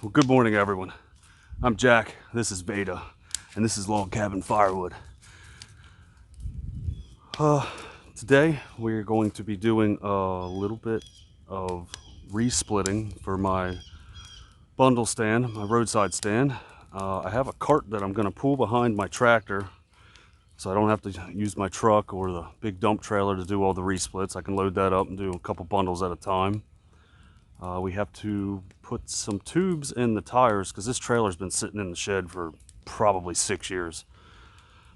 Well, good morning, everyone. I'm Jack, this is Veda, and this is Log Cabin Firewood. Today we're going to be doing a little bit of re-splitting for my bundle stand, my roadside stand. I have a cart that I'm going to pull behind my tractor so I don't have to use my truck or the big dump trailer to do all the re-splits. I can load that up and do a couple bundles at a time. We have to put some tubes in the tires because this trailer's been sitting in the shed for probably 6 years.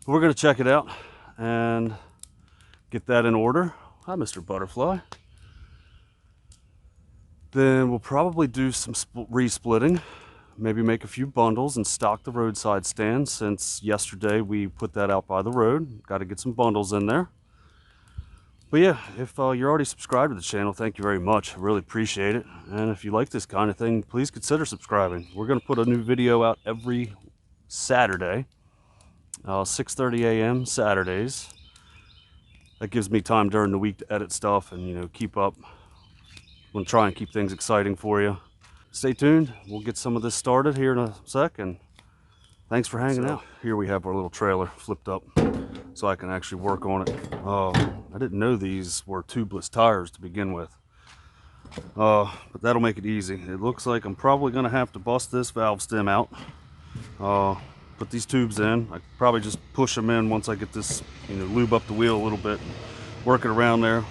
But we're going to check it out and get that in order. Hi, Mr. Butterfly. Then we'll probably do some re-splitting, maybe make a few bundles and stock the roadside stand since yesterday we put that out by the road. Got to get some bundles in there. But yeah, if you're already subscribed to the channel, thank you very much. I really appreciate it. And if you like this kind of thing, please consider subscribing. We're going to put a new video out every Saturday, 6:30 a.m. Saturdays. That gives me time during the week to edit stuff and, keep up. I'm going to try and keep things exciting for you. Stay tuned. We'll get some of this started here in a sec, and thanks for hanging out. Here we have our little trailer flipped up so I can actually work on it. I didn't know these were tubeless tires to begin with, but that'll make it easy. It looks like I'm probably going to have to bust this valve stem out, put these tubes in. I probably just push them in once I get this, lube up the wheel a little bit, work it around there,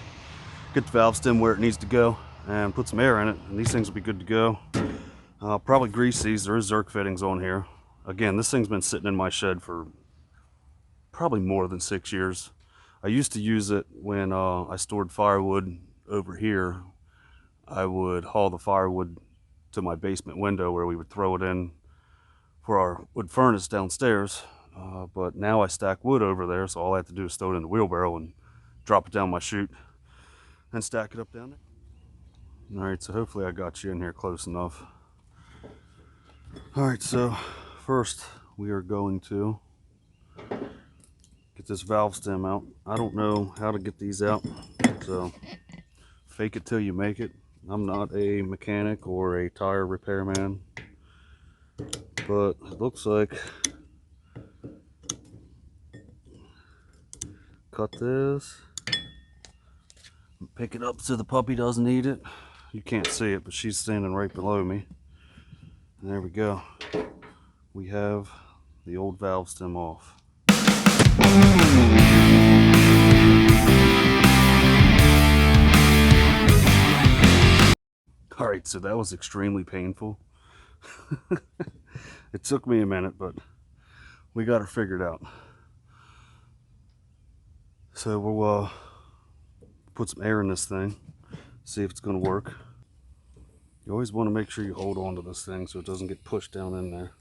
get the valve stem where it needs to go, and put some air in it, and these things will be good to go. Probably grease these. There is Zerk fittings on here. Again, this thing's been sitting in my shed for probably more than 6 years. I used to use it when I stored firewood over here. I would haul the firewood to my basement window where we would throw it in for our wood furnace downstairs. But now I stack wood over there, so all I have to do is throw it in the wheelbarrow and drop it down my chute and stack it up down there. All right, so hopefully I got you in here close enough. All right, so first we are going to get this valve stem out. I don't know how to get these out, so fake it till you make it. I'm not a mechanic or a tire repairman, but it looks like cut this, pick it up so the puppy doesn't eat it. You can't see it, but she's standing right below me. And there we go. We have the old valve stem off. All right, so that was extremely painful. It took me a minute, but we got her figured out. So we'll put some air in this thing, see if it's going to work. You always want to make sure you hold on to this thing so it doesn't get pushed down in there.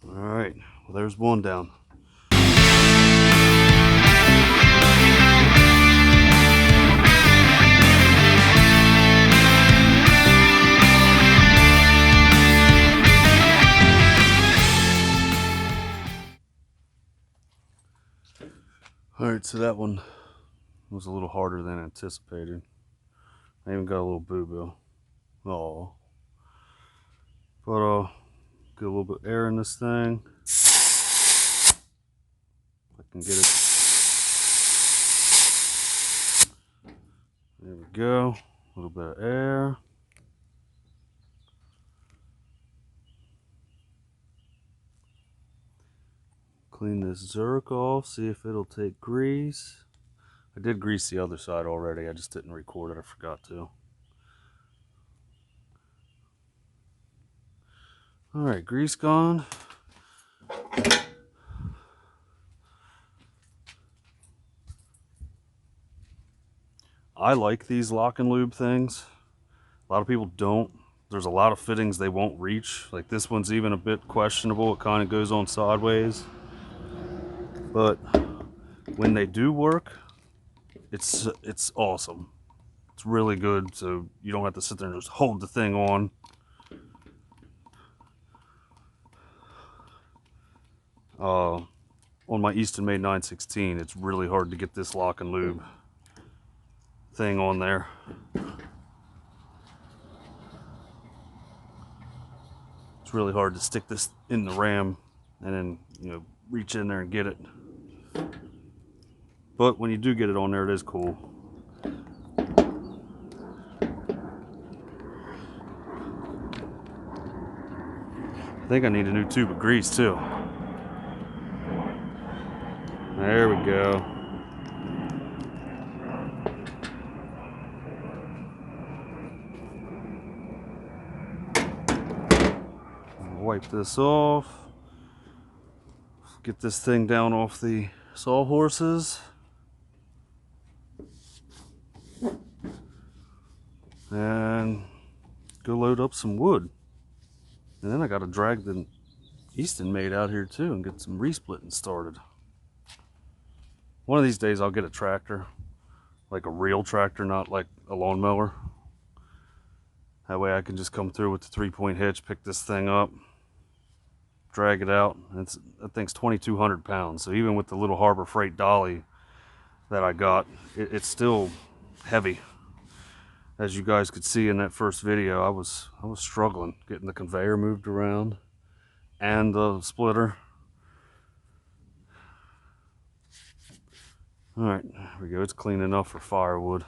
All right, well, there's one down. All right, so that one was a little harder than anticipated. I even got a little boo-boo. Oh, but get a little bit of air in this thing. If I can get it. There we go. A little bit of air. Clean this Zerk off, see if it'll take grease. I did grease the other side already, I just didn't record it, I forgot to. Alright, grease gone. I like these lock and lube things. A lot of people don't. There's a lot of fittings they won't reach. Like this one's even a bit questionable. It kind of goes on sideways. But when they do work, it's awesome. It's really good, so you don't have to sit there and just hold the thing on. On my Eastonmade 916, it's really hard to get this lock and lube thing on there. It's really hard to stick this in the ram and then, you know, reach in there and get it. But when you do get it on there, it is cool. I think I need a new tube of grease too. There we go. Wipe this off. Get this thing down off the sawhorses. And go load up some wood. And then I gotta drag the Eastonmade out here too and get some resplitting started. One of these days I'll get a tractor, like a real tractor, not like a lawnmower. That way I can just come through with the 3-point hitch, pick this thing up, drag it out. That thing's 2,200 pounds. So even with the little Harbor Freight dolly that I got, it's still heavy. As you guys could see in that first video, I was struggling getting the conveyor moved around and the splitter. All right, there we go. It's clean enough for firewood.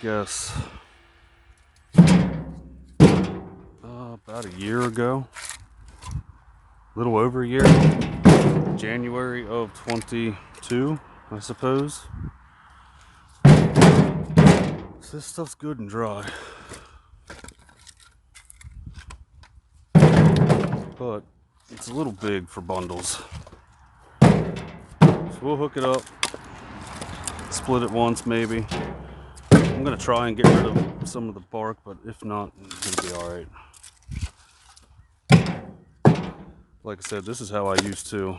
Guess about a year ago, a little over a year, January of 22, I suppose. So this stuff's good and dry, but it's a little big for bundles. So we'll hook it up, split it once maybe. I'm gonna try and get rid of some of the bark, but if not, it's gonna be all right. Like I said, this is how I used to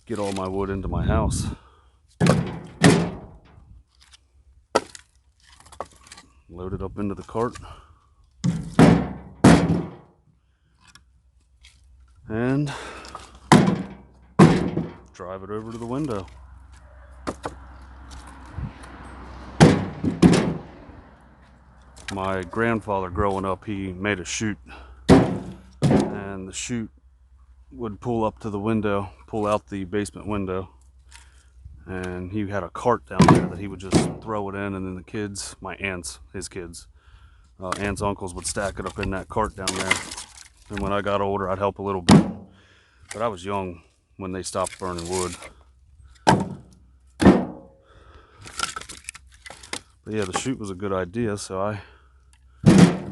get all my wood into my house. Load it up into the cart. And drive it over to the window. My grandfather growing up, he made a chute, and the chute would pull up to the window, pull out the basement window, and he had a cart down there that he would just throw it in, and then the kids, my aunts, his kids, aunts, uncles would stack it up in that cart down there. And when I got older, I'd help a little bit, but I was young when they stopped burning wood. But yeah, the chute was a good idea, so I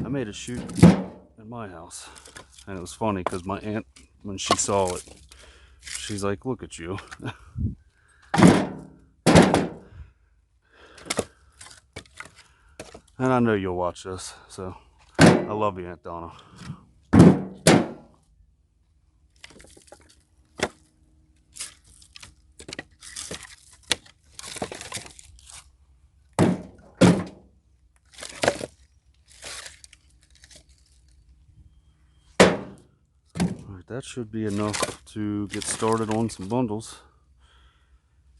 made a chute in my house. And it was funny because my aunt, when she saw it, she's like, "Look at you." And I know you'll watch this, so I love you, Aunt Donna. That should be enough to get started on some bundles.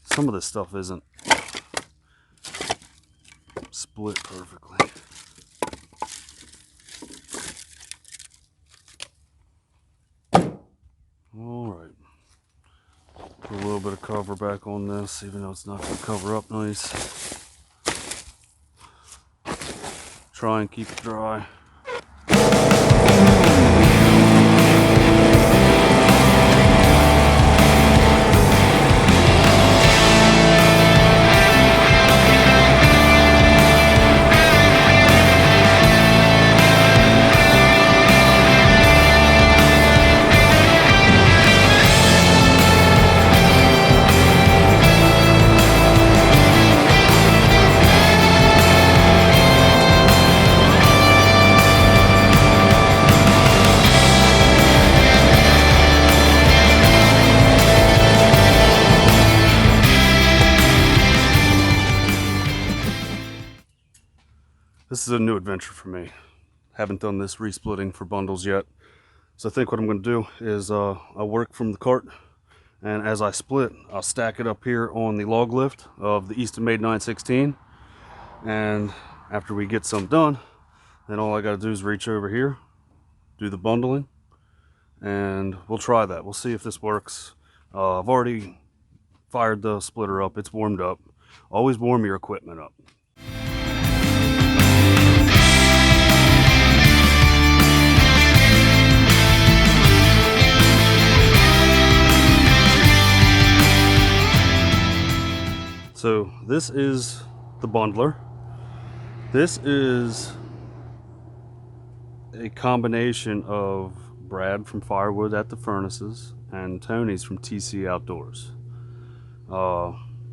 Some of this stuff isn't split perfectly. Alright. Put a little bit of cover back on this, even though it's not going to cover up nice. Try and keep it dry. This is a new adventure for me. Haven't done this resplitting for bundles yet. So I think what I'm going to do is I'll work from the cart, and as I split, I'll stack it up here on the log lift of the Eastonmade 916. And after we get some done, then all I got to do is reach over here, do the bundling, and we'll try that. We'll see if this works. I've already fired the splitter up. It's warmed up. Always warm your equipment up. So this is the bundler. This is a combination of Brad from Firewood at the Furnaces and Tony's from TC Outdoors.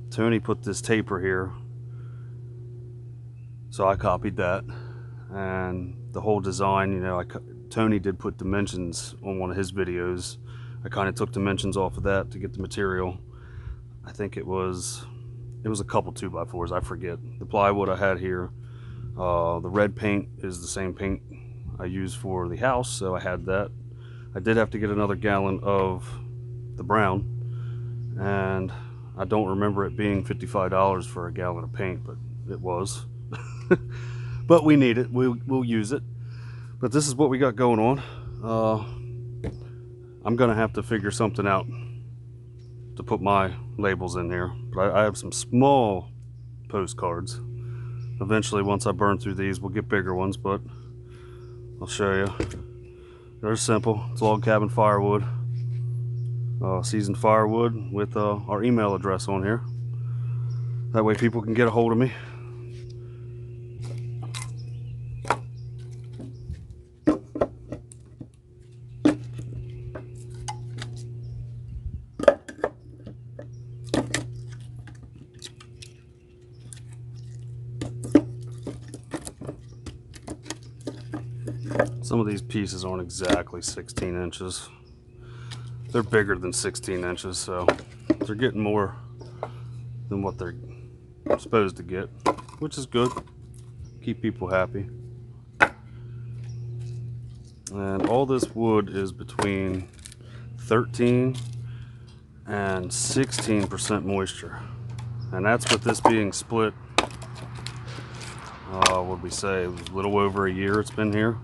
Tony put this taper here, so I copied that, and the whole design, you know, Tony did put dimensions on one of his videos. I kind of took dimensions off of that to get the material. I think it was a couple 2x4s, I forget. The plywood I had here, the red paint is the same paint I use for the house, so I had that. I did have to get another gallon of the brown, and I don't remember it being $55 for a gallon of paint, but it was. But we need it, we'll use it. But this is what we got going on. I'm gonna have to figure something out to put my labels in here, but I have some small postcards. Eventually, once I burn through these, we'll get bigger ones, but I'll show you. They're simple. It's log cabin firewood, seasoned firewood, with our email address on here. That way people can get a hold of me. Some of these pieces aren't exactly 16 inches. They're bigger than 16 inches, so they're getting more than what they're supposed to get, which is good. Keep people happy. And all this wood is between 13 and 16% moisture. And that's with this being split, what would we say, a little over a year it's been here.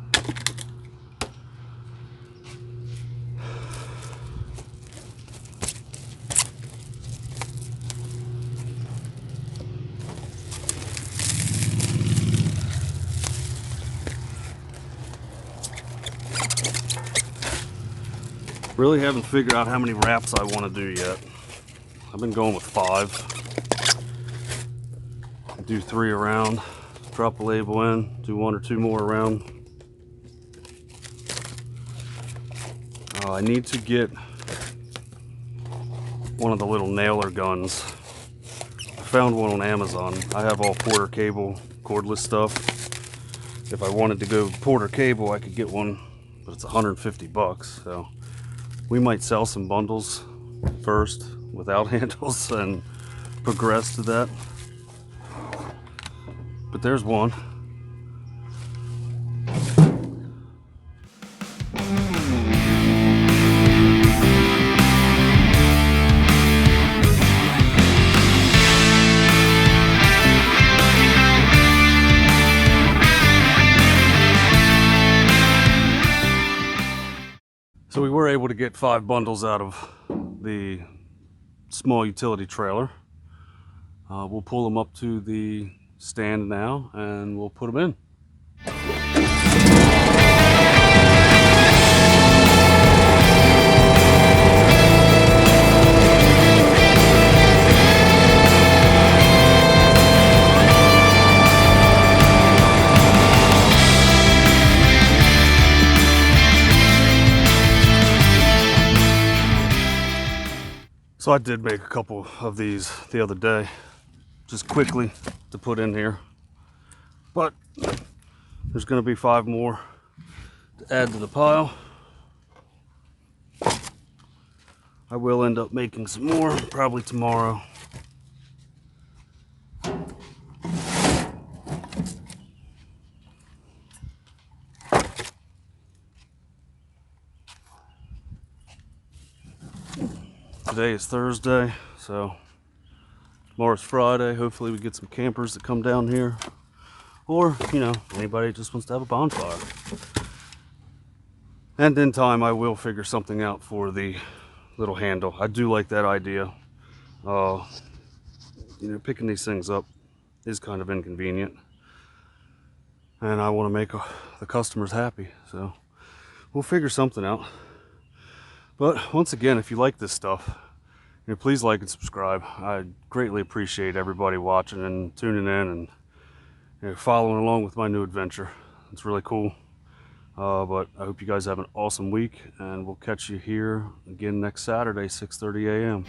Really haven't figured out how many wraps I want to do yet. I've been going with 5. Do 3 around, drop a label in, do 1 or 2 more around. I need to get one of the little nailer guns. I found one on Amazon. I have all Porter cable, cordless stuff. If I wanted to go Porter cable, I could get one, but it's 150 bucks, so we might sell some bundles first without handles and progress to that. But there's one. So we were able to get 5 bundles out of the small utility trailer. We'll pull them up to the stand now and we'll put them in. So I did make a couple of these the other day, just quickly to put in here. But there's going to be 5 more to add to the pile. I will end up making some more, probably tomorrow. Today is Thursday, so tomorrow's Friday. Hopefully we get some campers that come down here, or anybody just wants to have a bonfire. And in time I will figure something out for the little handle. I do like that idea. Picking these things up is kind of inconvenient, and I want to make the customers happy, so we'll figure something out. But once again, if you like this stuff, please like and subscribe. I greatly appreciate everybody watching and tuning in and following along with my new adventure. It's really cool. But I hope you guys have an awesome week, and we'll catch you here again next Saturday, 6:30 a.m.